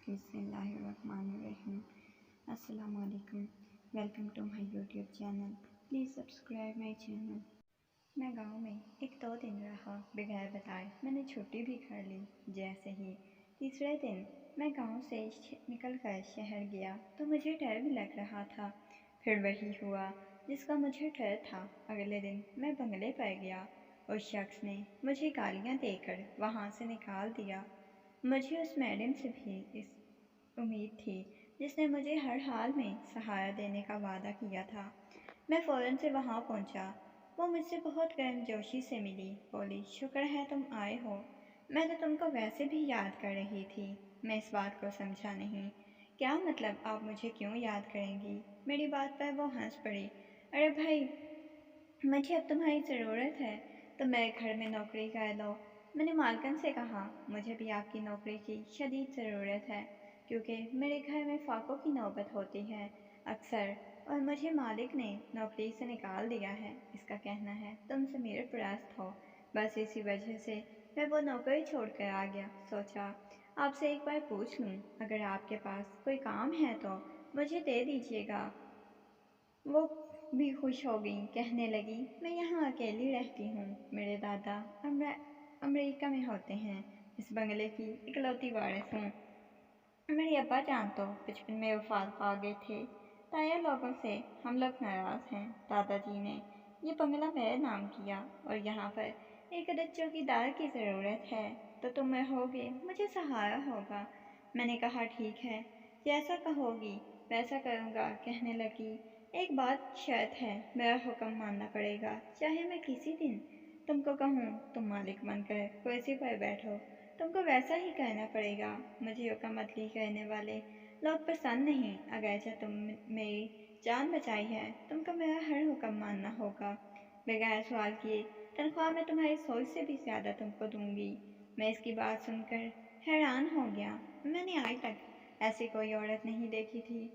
Bismillahirrahmanirrahim. Assalamu alaikum. Welcome to my YouTube channel. Please subscribe my channel. मैं गांव में 1-2 दिन रहा बगैर बताए। मैंने छुट्टी भी कर ली। जैसे ही तीसरे दिन मैं गांव से निकल कर शहर गया तो मुझे डर भी लग रहा था। फिर वही हुआ जिसका मुझे डर था। अगले दिन मैं बंगले पर गया। उस शख्स ने मुझे गालियां देकर वहां से निकाल दिया। मुझे उस मैडम से भी इस उम्मीद थी जिसने मुझे हर हाल में सहारा देने का वादा किया था। मैं फ़ौरन से वहाँ पहुँचा। वो मुझसे बहुत गर्मजोशी से मिली। बोली, शुक्र है तुम आए हो। मैं तो तुमको वैसे भी याद कर रही थी। मैं इस बात को समझा नहीं। क्या मतलब, आप मुझे क्यों याद करेंगी? मेरी बात पर वो हंस पड़ी। अरे भाई, मुझे अब तुम्हारी ज़रूरत है तो मेरे घर में नौकरी कर लो। मैंने मालकिन से कहा, मुझे भी आपकी नौकरी की शदीद ज़रूरत है क्योंकि मेरे घर में फाकों की नौबत होती है अक्सर, और मुझे मालिक ने नौकरी से निकाल दिया है। इसका कहना है तुम ज़मीर परस्त हो। बस इसी वजह से मैं वो नौकरी छोड़कर आ गया। सोचा आपसे एक बार पूछ लूँ, अगर आपके पास कोई काम है तो मुझे दे दीजिएगा। वो भी खुश हो गई। कहने लगी, मैं यहाँ अकेली रहती हूँ। मेरे दादा अमेरिका में होते हैं। इस बंगले की इकलौती वारिस हूँ। मेरे अब्बा जान तो बचपन में वफात पा गए थे। ताया लोगों से हम लोग नाराज़ हैं। दादाजी ने ये बंगला मेरे नाम किया और यहाँ पर एक अदद चौकीदार की ज़रूरत है तो तुम रहोगे, मुझे सहारा होगा। मैंने कहा ठीक है, जैसा कहोगी वैसा करूँगा। कहने लगी, एक बात शर्त है, मेरा हुक्म मानना पड़ेगा। चाहे मैं किसी दिन तुमको कहूँ तुम मालिक बनकर कुर्सी पर बैठो, तुमको वैसा ही कहना पड़ेगा। मुझे हुक्म अदली करने वाले लोग पसंद नहीं। अगरचे तुम मेरी जान बचाई है, तुमको मेरा हर हुक्म मानना होगा। बगैर सवाल किए तनख्वाह मैं तुम्हारी सोच से भी ज़्यादा तुमको दूंगी। मैं इसकी बात सुनकर हैरान हो गया। मैंने आज तक ऐसी कोई औरत नहीं देखी थी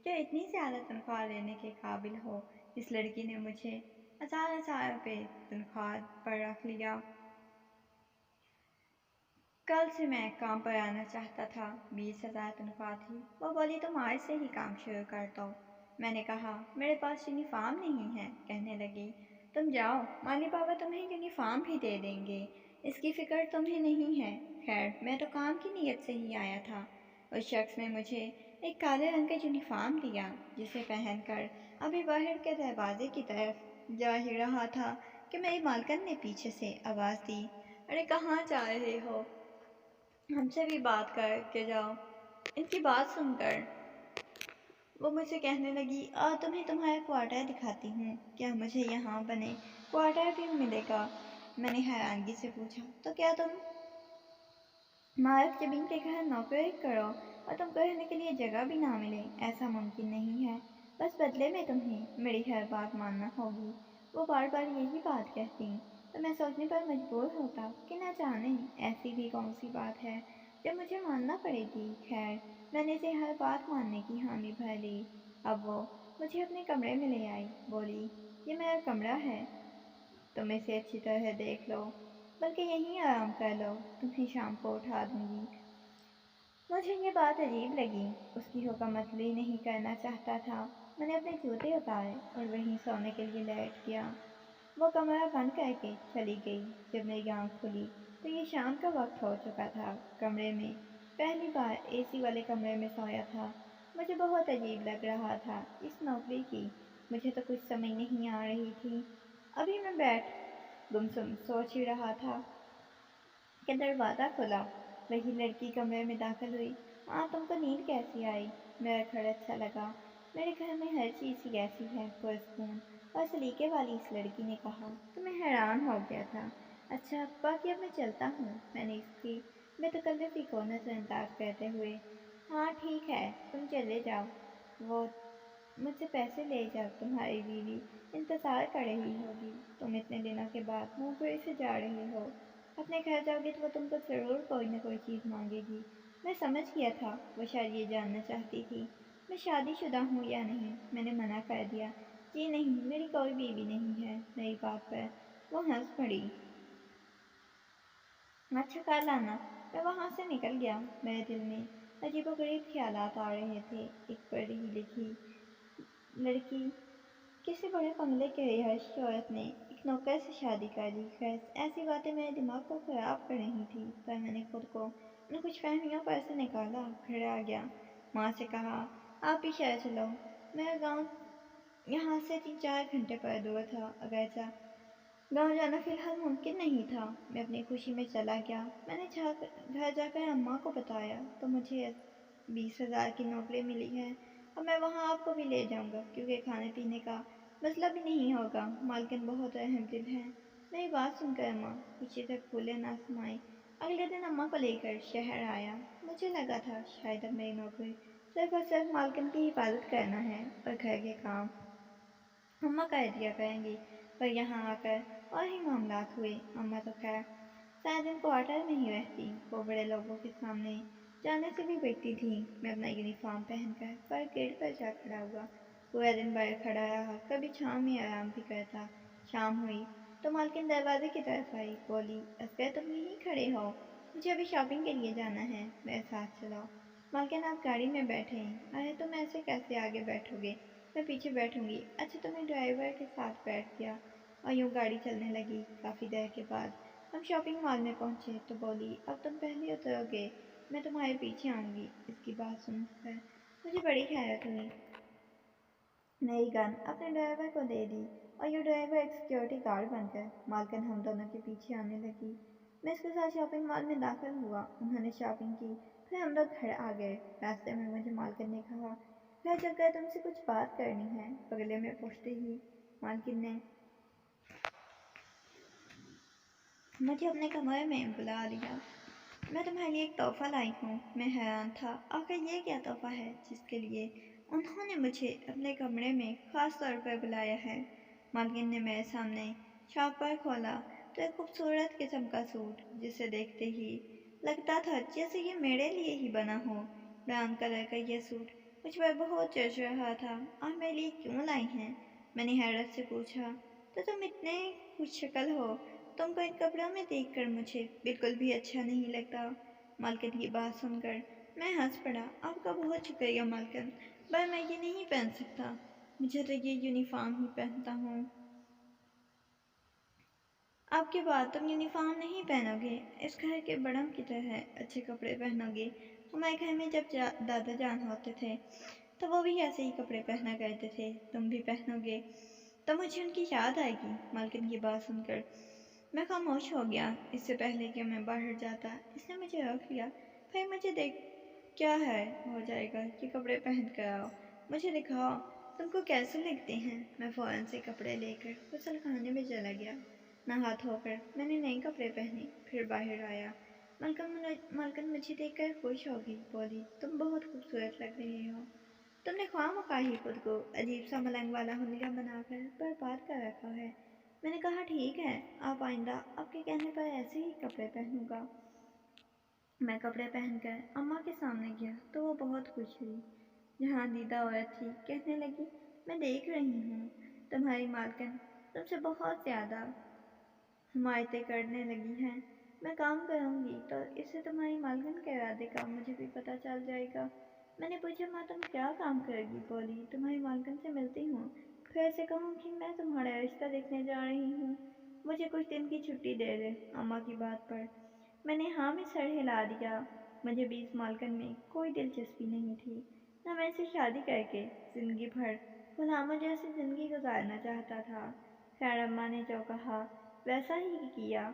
जो इतनी ज़्यादा तनख्वाह लेने के काबिल हो। इस लड़की ने मुझे 1000 रुपये तनख्वाह पर रख लिया। कल से मैं काम पर आना चाहता था। 20,000 तनख्वाह थी। वो बोली, तुम आज से ही काम शुरू कर दो। मैंने कहा, मेरे पास यूनिफॉर्म नहीं है। कहने लगी, तुम जाओ, माली बाबा तुम्हें यूनिफॉर्म भी दे देंगे, इसकी फ़िक्र तुम्हें नहीं है। खैर, मैं तो काम की नीयत से ही आया था। उस शख्स ने मुझे एक काले रंग का यूनिफॉर्म दिया जिसे पहनकर अभी बाहर के दरवाजे की तरफ जा ही रहा था कि मेरी मालकिन ने पीछे से आवाज़ दी, अरे कहाँ जा रहे हो? हमसे भी बात कर के जाओ। इनकी बात सुनकर वो मुझसे कहने लगी, तुम्हें तुम्हारा क्वार्टर दिखाती हूँ। क्या मुझे यहाँ बने क्वार्टर भी मिलेगा? मैंने हैरानगी से पूछा, तो क्या तुम मार्क जबीन के घर नौकरी करो और तुमको रहने के लिए जगह भी ना मिले? ऐसा मुमकिन नहीं है। बस बदले में तुम्हें मेरी हर बात मानना होगी। वो बार बार यही बात कहती तो मैं सोचने पर मजबूर होता कि न जाने ऐसी भी कौन सी बात है जो मुझे मानना पड़ेगी। खैर, मैंने इसे हर बात मानने की हामी भर ली। अब वो मुझे अपने कमरे में ले आई। बोली, ये मेरा कमरा है, तुम इसे अच्छी तरह देख लो, बल्कि यहीं आराम कर लो, तुम्हें शाम को उठा दूंगी। मुझे ये बात अजीब लगी। उसकी हुक्मतली नहीं करना चाहता था। मैंने अपने जूते उतारे और वहीं सोने के लिए लेट गया। वो कमरा बंद करके चली गई। जब मेरी आँख खुली तो ये शाम का वक्त हो चुका था। कमरे में पहली बार एसी वाले कमरे में सोया था। मुझे बहुत अजीब लग रहा था इस नौकरी की। मुझे तो कुछ समझ नहीं आ रही थी। अभी मैं बैठ गुमसुम सोच ही रहा था कि दरवाज़ा खुला। वही लड़की कमरे में दाखिल हुई। हाँ, तुमको नींद कैसी आई? मेरा घर अच्छा लगा। मेरे घर में हर चीज़ ही ऐसी है, पुरस्कून और सलीके वाली, इस लड़की ने कहा। तो मैं हैरान हो गया था। अच्छा, बाकी अब मैं चलता हूँ, मैंने इसकी बेतकल्लुफ़ी को नज़रअंदाज करते हुए। हाँ ठीक है, तुम चले जाओ। वो मुझसे पैसे ले जाओ, तुम्हारी बीवी इंतज़ार कर रही होगी। तुम इतने दिनों के बाद नौकरी से जा रहे हो, अपने घर जाओगे तो वो तुमको ज़रूर कोई ना कोई चीज़ मांगेगी। मैं समझ गया था वो शायद ये जानना चाहती थी मैं शादीशुदा हूँ या नहीं। मैंने मना कर दिया, जी नहीं, मेरी कोई बीवी नहीं है। मेरी बात पर वो हंस पड़ी। अच्छा, कल आना। मैं वहाँ से निकल गया। मेरे दिल में عجیب و غریب خیالات آ رہے تھے۔ ایک پڑھی لکھی لڑکی کسی بڑے بنگلے کے رہائشی عورت نے ایک نوکر سے شادی کر لی۔ خیر ایسی باتیں میرے دماغ کو خراب کر رہی تھی، پر میں نے خود کو ان خوش فہمیوں پر سے نکالا، گھر آ گیا۔ ماں سے کہا آپ ہی شہر چلو۔ میرا گاؤں یہاں سے 3-4 گھنٹے پر دور تھا، اگرچہ گاؤں جانا فی الحال ممکن نہیں تھا۔ میں اپنی خوشی میں چلا گیا۔ میں نے گھر جا کر اماں کو بتایا تو مجھے 20,000 کی نوکری ملی ہے، اب میں وہاں آپ کو بھی لے جاؤں گا، کیونکہ کھانے پینے کا مسئلہ بھی نہیں ہوگا۔ مالکن بہت رحم دل ہے۔ میری بات سن کر اماں خوشی سے پھولے نہ سمائیں۔ اگلے دن اماں کو لے کر شہر آیا۔ مجھے لگا تھا شاید اب میری نوکری صرف اور صرف مالکن کی حفاظت کرنا ہے اور گھر کے کام اماں کر دیا کریں گی، پر یہاں آ کر اور ہی معاملات ہوئے۔ اماں تو خیر سارے دن کوارٹر میں ہی رہتی، وہ بڑے لوگوں کے سامنے جانے سے بھی بیٹھتی تھی۔ میں اپنا یونیفارم پہن کر فائر گیٹ پر جا کھڑا ہوا، پورا دن باہر کھڑا رہا، کبھی چھاؤں میں آرام بھی کرتا۔ شام ہوئی تو مالکن دروازے کی طرف آئی، بولی اصغر تم یہیں کھڑے ہو، مجھے ابھی شاپنگ کے لیے جانا ہے، میرے ساتھ چلو۔ مالکن آپ گاڑی میں بیٹھیں۔ ارے تم ایسے کیسے آگے بیٹھو گے، میں پیچھے بیٹھوں گی۔ اچھا تمہیں ڈرائیور کے ساتھ بیٹھ دیا، اور یوں گاڑی چلنے لگی۔ کافی دیر کے بعد ہم شاپنگ مال میں پہنچے تو بولی اب تم پہلے اترو گے، میں تمہارے پیچھے آؤں گی۔ اس کی بات سن کر مجھے بڑی حیرت ہوئی۔ میری گن اپنے ڈرائیور کو دے دی اور یہ ڈرائیور ایک سیکیورٹی گارڈ بن گئے۔ مالکن ہم دونوں کے پیچھے آنے لگی۔ میں اس کے ساتھ شاپنگ مال میں داخل ہوا، انہوں نے شاپنگ کی، پھر ہم لوگ گھر آ گئے۔ راستے میں مجھے مالکن نے کہا گھر چل کر تم سے کچھ بات کرنی ہے۔ بگلے میں پہنچتے ہی مالکن نے مجھے اپنے کمرے میں بلا لیا۔ میں تمہارے لیے ایک تحفہ لائی ہوں۔ میں حیران تھا، آخر یہ کیا تحفہ ہے جس کے لیے انہوں نے مجھے اپنے کمرے میں خاص طور پر بلایا ہے؟ مالکن نے میرے سامنے شاپر کھولا تو ایک خوبصورت قسم کا سوٹ، جسے دیکھتے ہی لگتا تھا جیسے یہ میرے لیے ہی بنا ہو۔ براؤن کلر کا یہ سوٹ مجھ پر بہت جچ رہا تھا۔ آپ میرے لیے کیوں لائی ہیں؟ میں نے حیرت سے پوچھا۔ تو تم اتنے خوش شکل ہو، تم کو ان کپڑوں میں دیکھ کر مجھے بالکل بھی اچھا نہیں لگتا۔ مالکن کی بات سن کر میں ہنس پڑا۔ آپ کا بہت شکریہ مالکن، پر میں یہ نہیں پہن سکتا، مجھے تو یہ یونیفارم ہی پہنتا ہوں۔ آپ کے بعد تم یونیفارم نہیں پہنو گے، اس گھر کے بڑوں کی طرح اچھے کپڑے پہنو گے۔ ہمارے گھر میں جب دادا جان ہوتے تھے تو وہ بھی ایسے ہی کپڑے پہنا کرتے تھے، تم بھی پہنو گے تو مجھے ان کی یاد آئے گی۔ مالکن کی بات سن کر میں خاموش ہو گیا۔ اس سے پہلے کہ میں باہر جاتا اس نے مجھے روک لیا۔ پھر مجھے دیکھ کیا ہے ہو جائے گا، یہ کپڑے پہن کر آؤ، مجھے دکھاؤ تم کو کیسے لگتے ہیں۔ میں فوراً سے کپڑے لے کر غسل خانے میں چلا گیا۔ نہا دھو کر میں نے نئے کپڑے پہنے، پھر باہر آیا۔ مالکن مجھے دیکھ کر خوش ہو گئی، بولی تم بہت خوبصورت لگ رہے ہو، تم نے خواہ مخواہ ہی خود کو عجیب سا ملنگ والا حلیہ بنا کر برباد کر رکھا ہے۔ میں نے کہا ٹھیک ہے، آپ آئندہ آپ کے کہنے پر ایسے ہی کپڑے پہنوں گا۔ میں کپڑے پہن کر اماں کے سامنے گیا تو وہ بہت خوش ہوئی۔ جہاں دیدہ عورت تھی کہنے لگی میں دیکھ رہی ہوں تمہاری مالکن تم سے بہت زیادہ حمایتیں کرنے لگی ہیں، میں کام کروں گی تو اس سے تمہاری مالکن کے ارادے کا مجھے بھی پتہ چل جائے گا۔ میں نے پوچھا ماں تم کیا کام کرے گی؟ بولی تمہاری مالکن سے ملتی ہوں، پھر اسے کہوں کہ میں تمہارا رشتہ دیکھنے جا رہی ہوں، مجھے کچھ دن کی چھٹی دے دے۔ اماں کی بات پر میں نے ہاں میں سر ہلا دیا۔ مجھے 20 مالکن میں کوئی دلچسپی نہیں تھی، نہ میں اسے شادی کر کے زندگی بھر غلاموں جیسی زندگی گزارنا چاہتا تھا۔ خیر اماں نے جو کہا ویسا ہی کیا۔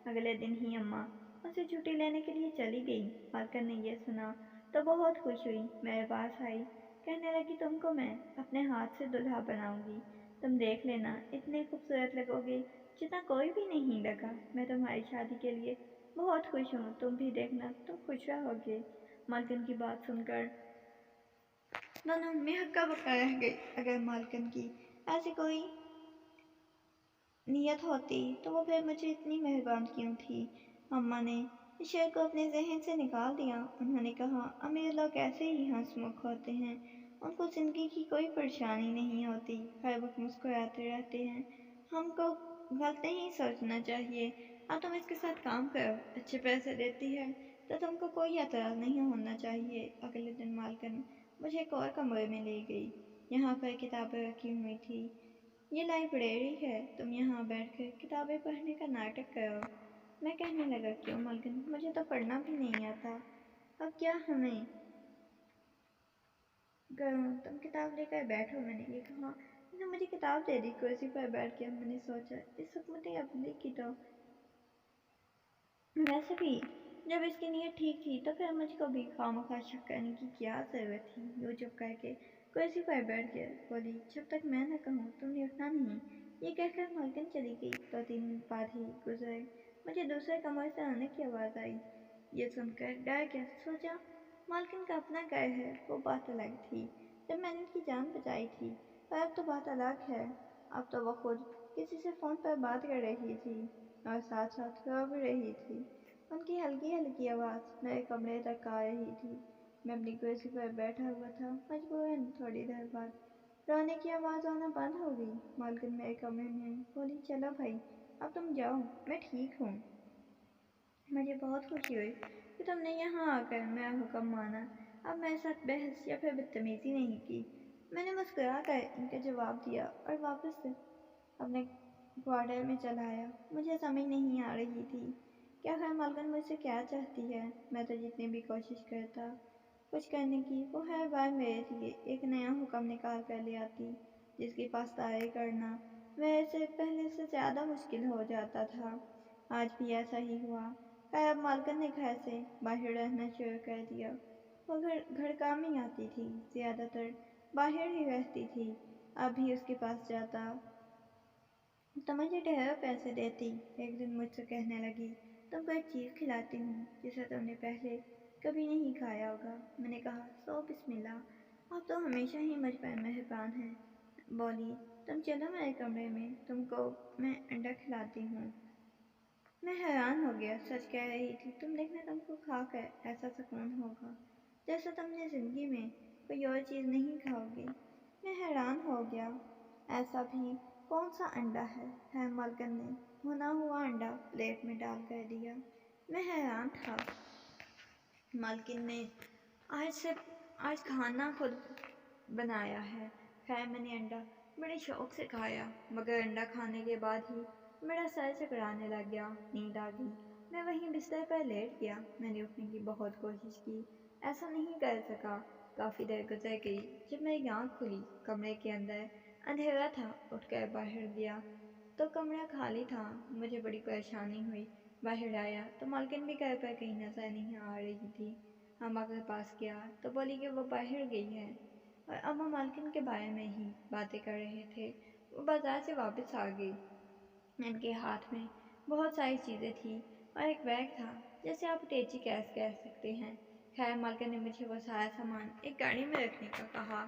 اگلے دن ہی اماں اسے چھٹی لینے کے لیے چلی گئی۔ مالکن نے یہ سنا تو بہت خوش ہوئی، میرے پاس آئی، کہنے لگی تم کو میں اپنے ہاتھ سے دلہا بناؤں گی، تم دیکھ لینا اتنے خوبصورت لگو گے جتنا کوئی بھی نہیں لگا۔ میں تمہاری شادی کے لیے بہت خوش ہوں، تم بھی دیکھنا تم خوش رہو گے۔ مالکن کی بات سن کر دونوں میں ہکا بکا رہ گئی۔ اگر مالکن کی ایسی کوئی نیت ہوتی تو وہ پھر مجھے اتنی مہربان کیوں تھی؟ اماں نے اس شعر کو اپنے ذہن سے نکال دیا۔ انہوں نے کہا امیر لوگ ایسے ہی ہنس مکھ ہوتے ہیں، ان کو زندگی کی کوئی پریشانی نہیں ہوتی، ہر وقت مسکراتے رہتے ہیں، ہم کو غلط نہیں سوچنا چاہیے۔ اب تم اس کے ساتھ کام کرو، اچھے پیسے دیتی ہے تو تم کو کوئی اعتراض نہیں ہونا چاہیے۔ मालकिन मुझे एक और कमरे में ले गई। यहाँ पर किताबें रखी हुई थी। ये लाइब्रेरी है, तुम यहाँ बैठकर किताबें पढ़ने का नाटक करो। मैं कहने लगा, क्यों मालकिन, मुझे तो पढ़ना भी नहीं आता। अब क्या हमें करूँ? तुम किताब लेकर बैठो, मैंने ये कहा। उसने मुझे किताब दे दी। कुर्सी पर बैठ गया। मैंने सोचा, इस हुकूमत अबली की तो वैसे भी जब इसकी नीयत ठीक थी तो फिर मुझको भी खामखा शक करने की क्या ज़रूरत थी। यूँ चुप करके कुर्सी पर बैठ गया। बोली, जब तक मैं न कहूँ तुमने उठना नहीं। ये कहकर मालकिन चली गई। 2-3 मिनट बाद ही गुजरे। मुझे दूसरे कमरे से आने की आवाज़ आई। ये सुनकर डर गया। सोचा, मालकिन का अपना घर है, वो बात अलग थी जब मैंने उनकी जान बचाई थी, पर अब तो बात अलग है। अब तो वो खुद किसी से फ़ोन पर बात कर रही थी और साथ साथ रो भी रही थी। उनकी हल्की हल्की आवाज़ मेरे कमरे तक आ रही थी। मैं अपनी कुर्सी पर बैठा हुआ था। मजबूरन थोड़ी देर बाद रोने की आवाज़ आना बंद हो गई। मालकिन मेरे कमरे में आई। बोली, चलो भाई, अब तुम जाओ, मैं ठीक हूँ। मुझे बहुत खुशी हुई कि तुमने यहाँ आकर मेरा हुक्म माना। अब मेरे साथ बहस या फिर बदतमीज़ी नहीं की। मैंने मुस्कुरा कर इनका जवाब दिया और वापस से अपने क्वार्टर में चला आया। मुझे समझ नहीं आ रही थी कि आखिर मालकिन मुझसे क्या चाहती है। मैं तो जितनी भी कोशिश करता कुछ करने की, वो हर बार मेरे लिए एक नया हुक्म निकाल कर ले आती, जिसकी पासदारी करना मेरे से पहले से ज़्यादा मुश्किल हो जाता था। आज भी ऐसा ही हुआ। अब मालकिन ने घर से बाहर रहना शुरू कर दिया। वो घर काम ही आती थी, ज़्यादातर बाहर ही रहती थी। अब भी उसके पास जाता तो मुझे ढेरों पैसे देती। एक दिन मुझसे कहने लगी, तुमको एक चीज़ खिलाती हूँ जिसे तुमने पहले कभी नहीं खाया होगा। मैंने कहा, सो बिस्मिल्लाह, आप तो हमेशा ही मुझ पर मेहरबान हैं। बोली, तुम चलो मेरे कमरे में, तुमको मैं अंडा खिलाती हूँ। मैं हैरान हो गया। सच कह रही थी। तुम देखना, तुमको खाकर ऐसा सुकून होगा जैसा तुमने ज़िंदगी में कोई और चीज़ नहीं खाओगी। मैं हैरान हो गया। ऐसा भी कौन सा अंडा है मालकिन ने भुना हुआ अंडा प्लेट में डाल कर दिया। मैं हैरान था। मालकिन ने आज खाना खुद बनाया है। खैर, मैंने अंडा बड़े शौक से खाया, मगर अंडा खाने के बाद ही मेरा सर चकराने लग गया। नींद आ गई। मैं वहीं बिस्तर पर लेट गया। मैंने उठने की बहुत कोशिश की, ऐसा नहीं कर सका। काफ़ी देर गुजर गई। जब मेरी आँख खुली, कमरे के अंदर अंधेरा था। उठकर बाहर गया तो कमरा खाली था। मुझे बड़ी परेशानी हुई। बाहर आया तो मालकिन भी घर पर कहीं नजर नहीं आ रही थी। अम्मा के पास गया तो बोली कि वो बाहर गई है, और अम्मा मालकिन के बारे में ही बातें कर रहे थे। वो बाजार से वापस आ गई। इनके हाथ में बहुत सारी चीज़ें थी और एक बैग था, जैसे आप टेची कैश कह सकते हैं। खैर, मालकिन ने मुझे वो सारा सामान एक गाड़ी में रखने का कहा।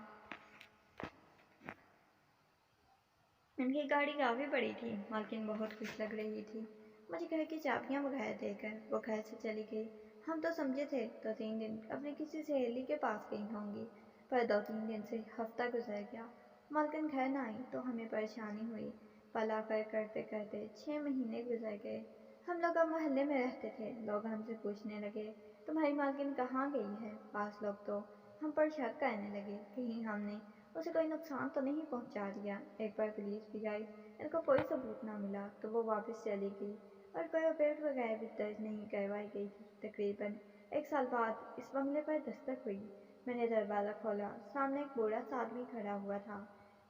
उनकी गाड़ी काफ़ी बड़ी थी। मालकिन बहुत खुश लग रही थी। मुझे घर की चाबियां वगैरह देकर वो घर से चली गई। हम तो समझे थे 2-3 दिन अपनी किसी सहेली के पास गई होंगी, पर 2-3 दिन से हफ्ता गुजर गया। मालकिन घर न आई तो हमें परेशानी हुई। पला कर करते करते 6 महीने गुजर गए। हम लोग अब मोहल्ले में रहते थे। लोग हमसे पूछने लगे, तुम्हारी मालकिन कहाँ गई है? पास लोग तो हम पर शक करने लगे, कहीं हमने उसे कोई नुकसान तो नहीं पहुंचा दिया। एक बार पुलिस भी आई, इनको कोई सबूत ना मिला तो वो वापस चली गई, और कोई अपडेट वगैरह भी दर्ज नहीं करवाई गई थी। तकरीबन 1 साल बाद इस बंगले पर दस्तक हुई। मैंने दरवाज़ा खोला। सामने एक बूढ़ा सा आदमी खड़ा हुआ था।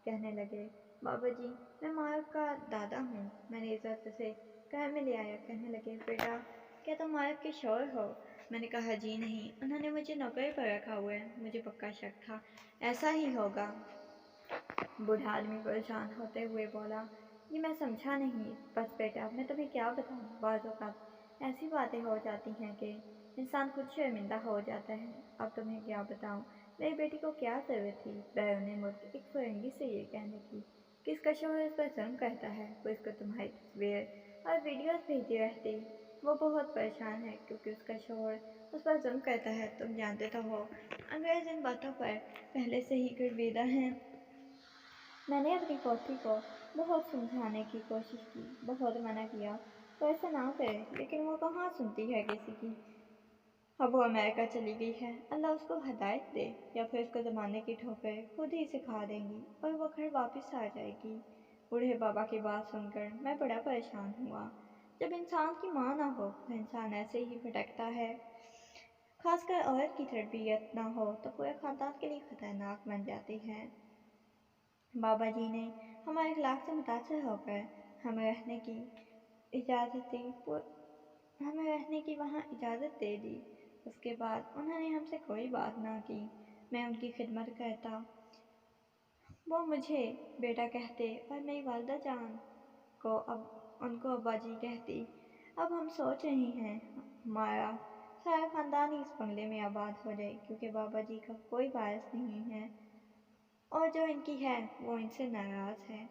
कहने लगे, बाबा जी, मैं मार्क का दादा हूँ। मैंने इज्जत से घर में ले आया। कहने लगे, बेटा, क्या तुम मार्क के शौहर हो? मैंने कहा, जी नहीं, उन्होंने मुझे नौकरी पर रखा हुआ है। मुझे पक्का शक था ऐसा ही होगा। बूढ़ा आदमी परेशान होते हुए बोला, ये मैं समझा नहीं। बस बेटा, मैं तुम्हें क्या बताऊँ, बाज़ औक़ात ऐसी बातें हो जाती हैं कि इंसान खुद शर्मिंदा हो जाता है। अब तुम्हें क्या बताऊँ, मेरी बेटी को क्या ज़रूरत थी बैरून मुल्क एक फ़िरंगी से ये कहने की कि इसका शौहर इस पर जुल्म करता है। वो इसको तुम्हारी तस्वीर और वीडियोज़ भेजती रहती। वो बहुत परेशान है क्योंकि उसका शौहर उस पर जुल्म करता है। तुम जानते तो हो, अंग्रेज़ इन बातों पर पहले से ही गर्विदा हैं। मैंने अपनी पोती को बहुत समझाने की कोशिश की, बहुत मना किया तो ऐसा ना करे, लेकिन वो कहाँ सुनती है किसी की। अब वो अमेरिका चली गई है, अल्लाह उसको हदायत दे, या फिर उसको ज़माने की ठोकर खुद ही इसे खा देंगी और वो घर वापस आ जाएगी। बूढ़े बाबा की बात सुनकर मैं बड़ा परेशान हुआ। जब इंसान की माँ ना हो तो इंसान ऐसे ही भटकता है, खासकर औरत की तरबियत ना हो तो पूरे ख़ानदान के लिए ख़तरनाक बन जाती है। बाबा जी ने हमारे अखलाक से मुतासर होकर हमें रहने की इजाज़त दी हमें रहने की वहाँ इजाज़त दे दी। उसके बाद उन्होंने हमसे कोई बात ना की। मैं उनकी खिदमत करता, वो मुझे बेटा कहते और मेरी वालदा जान को अब उनको अब्बा जी कहती। अब हम सोच रहे हैं हमारा सारा ख़ानदान ही इस बंगले में आबाद हो जाए, क्योंकि बाबा जी का कोई वारिस नहीं है और जो इनकी है वो इनसे नाराज़ है।